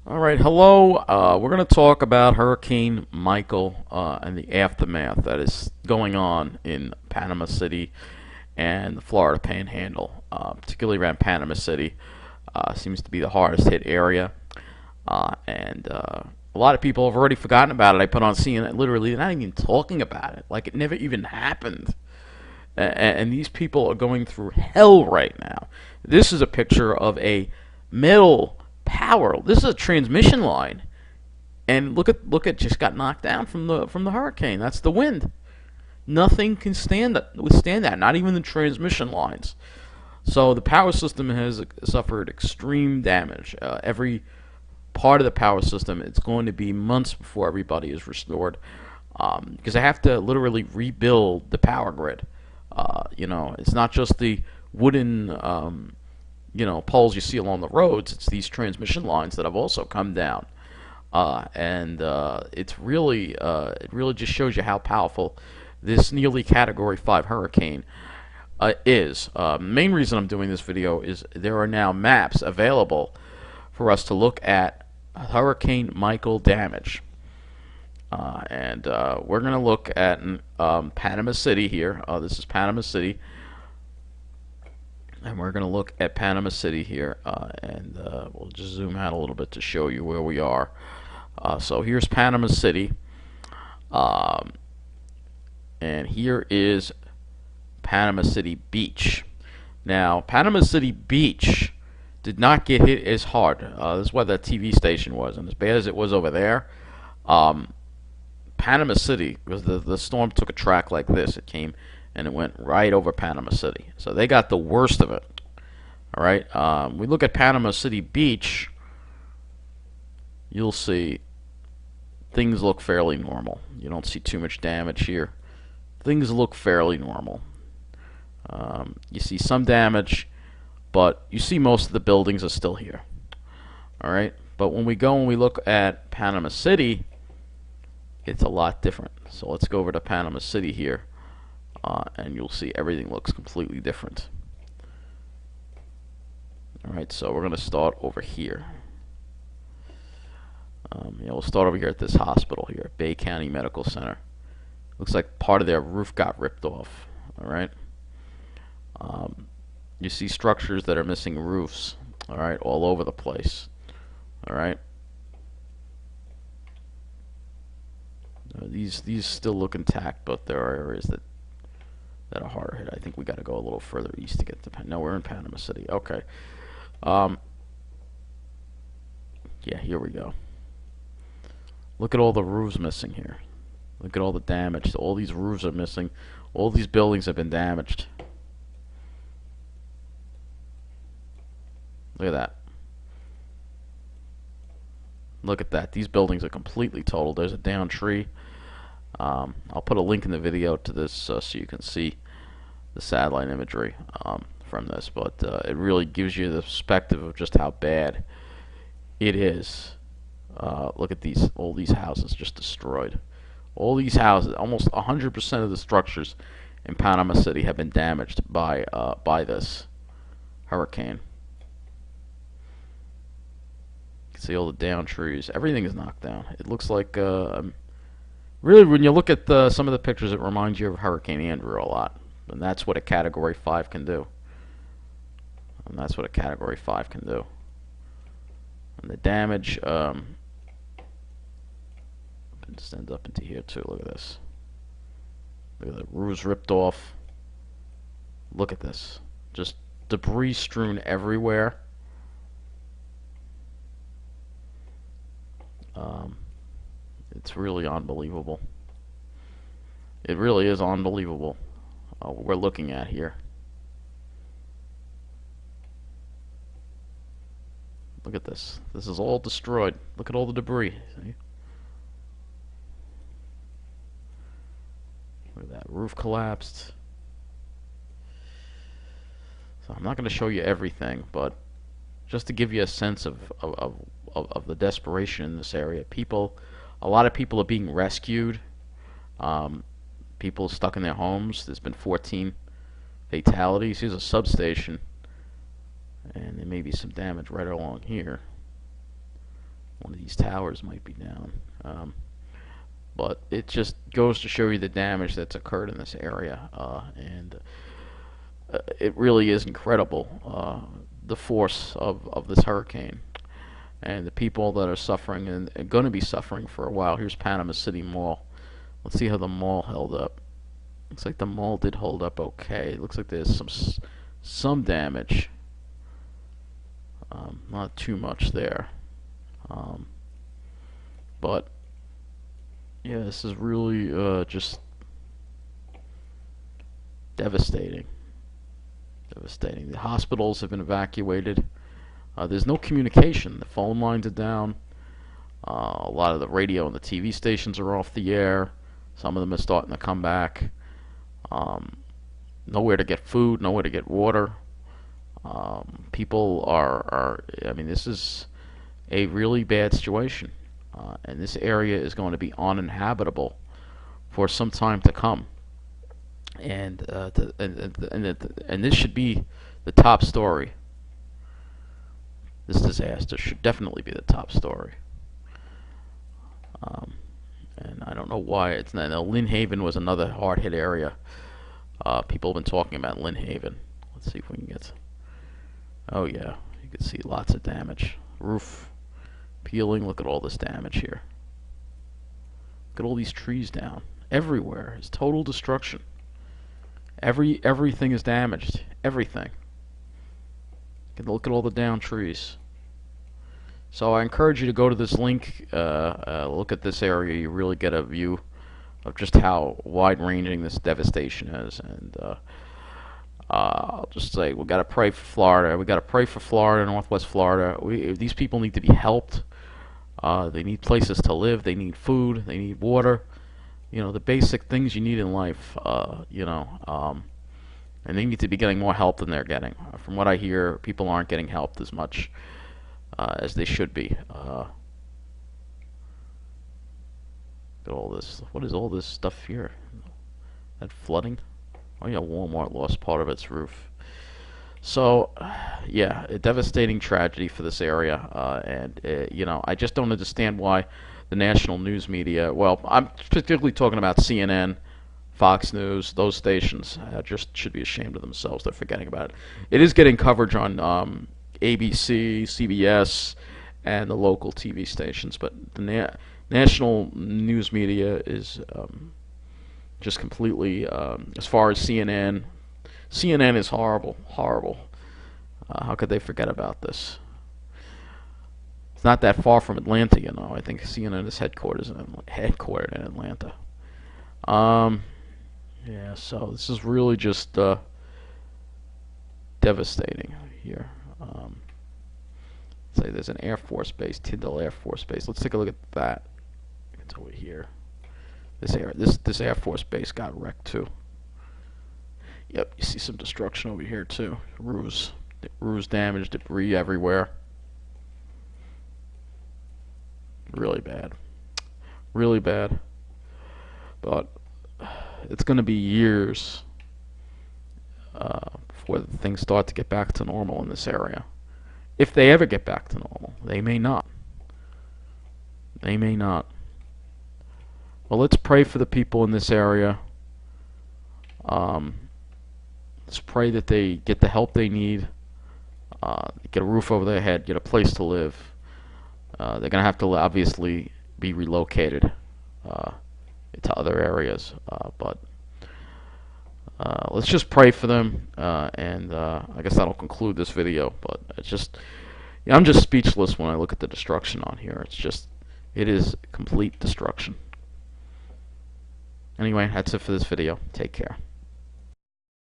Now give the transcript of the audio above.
All right, hello. We're going to talk about Hurricane Michael and the aftermath that is going on in Panama City and the Florida Panhandle, particularly around Panama City. Seems to be the hardest hit area, and a lot of people have already forgotten about it. I put on CNN, literally, they're not even talking about it, like it never even happened. And these people are going through hell right now. This is a picture of a metal power. This is a transmission line, and look at just got knocked down from the hurricane. That's the wind. Nothing can withstand that. Not even the transmission lines. So the power system has suffered extreme damage. Every part of the power system, it's going to be months before everybody is restored, because I have to literally rebuild the power grid. It's not just the wooden, poles you see along the roads. It's these transmission lines that have also come down, and it really just shows you how powerful this nearly Category 5 hurricane is. Main reason I'm doing this video is there are now maps available for us to look at Hurricane Michael damage. And we're going to look at Panama City here. This is Panama City. And we're going to look at Panama City here. And we'll just zoom out a little bit to show you where we are. So here's Panama City. And here is Panama City Beach. Now, Panama City Beach did not get hit as hard. This is where that TV station was. And as bad as it was over there, Panama City, because the storm took a track like this. It came and it went right over Panama City. So they got the worst of it. All right. We look at Panama City Beach. You'll see things look fairly normal. You don't see too much damage here. Things look fairly normal. You see some damage, but you see most of the buildings are still here. All right. But when we go and we look at Panama City, it's a lot different. So let's go over to Panama City here, and you'll see everything looks completely different. Alright, so we're going to start over here. We'll start over here at this hospital here, Bay County Medical Center. Looks like part of their roof got ripped off. Alright. You see structures that are missing roofs, alright, all over the place. Alright. These still look intact, but there are areas that are harder hit. I think we got to go a little further east to get to No, we're in Panama City. Okay. Yeah, here we go. Look at all the roofs missing here. Look at all the damage. All these roofs are missing. All these buildings have been damaged. Look at that. Look at that. These buildings are completely totaled. There's a downed tree. I'll put a link in the video to this so you can see the satellite imagery from this. But it really gives you the perspective of just how bad it is. Look at all these houses just destroyed. All these houses, almost 100% of the structures in Panama City have been damaged by this hurricane. See all the down trees. Everything is knocked down. It looks like, really, when you look at some of the pictures, it reminds you of Hurricane Andrew a lot. And that's what a Category 5 can do. And that's what a Category 5 can do. And the damage, extend up into here too. Look at this. Look at the roofs ripped off. Look at this. Just debris strewn everywhere. It's really unbelievable. It really is unbelievable what we're looking at here. Look at this. This is all destroyed. Look at all the debris. See? Look at that. Roof collapsed. So I'm not going to show you everything, but just to give you a sense of the desperation in this area. A lot of people are being rescued. People stuck in their homes. There's been 14 fatalities. Here's a substation, and there may be some damage right along here. one of these towers might be down. But it just goes to show you the damage that's occurred in this area, and it really is incredible, the force of this hurricane and the people that are suffering and are going to be suffering for a while. Here's Panama City Mall. Let's see how the mall held up. Looks like the mall did hold up okay. It looks like there's some damage, not too much there, but yeah, this is really just devastating. Devastating. The hospitals have been evacuated. There's no communication. The phone lines are down. A lot of the radio and the TV stations are off the air. Some of them are starting to come back. Nowhere to get food, nowhere to get water. People I mean, this is a really bad situation. And this area is going to be uninhabitable for some time to come. And and this should be the top story. This disaster should definitely be the top story. And I don't know why it's not. Now, Lynn Haven was another hard-hit area. People have been talking about Lynn Haven. Let's see if we can get. Oh yeah, you can see lots of damage. Roof peeling. Look at all this damage here. Look at all these trees down. Everywhere is total destruction. Everything is damaged. Everything. You can look at all the downed trees. So I encourage you to go to this link, look at this area. You really get a view of just how wide-ranging this devastation is. And I'll just say we got to pray for Florida. We got to pray for Florida, Northwest Florida. These people need to be helped. They need places to live. They need food. They need water. You know, the basic things you need in life. And they need to be getting more help than they're getting. From what I hear, people aren't getting helped as much as they should be. Look at all this. What is all this stuff here? That flooding? Oh yeah, Walmart lost part of its roof. So, yeah, a devastating tragedy for this area. And you know, I just don't understand why the national news media, well, I'm particularly talking about CNN, Fox News, those stations, just should be ashamed of themselves. They're forgetting about it. It is getting coverage on ABC, CBS, and the local TV stations, but the national news media is just completely, as far as CNN, CNN is horrible, horrible. How could they forget about this? It's not that far from Atlanta, you know. I think CNN is headquartered in Atlanta. Yeah, so this is really just devastating here. Say there's an Air Force base, Tyndall Air Force Base. Let's take a look at that. It's over here. This Air Force base got wrecked too. Yep, you see some destruction over here too. Roofs damaged, debris everywhere. Really bad. Really bad. But it's going to be years before things start to get back to normal in this area. If they ever get back to normal. They may not. They may not. Well, let's pray for the people in this area. Let's pray that they get the help they need, get a roof over their head, get a place to live. They're going to have to obviously be relocated to other areas, but let's just pray for them, and I guess that'll conclude this video. But it's just, yeah, I'm just speechless when I look at the destruction on here. It is complete destruction. Anyway, that's it for this video. Take care.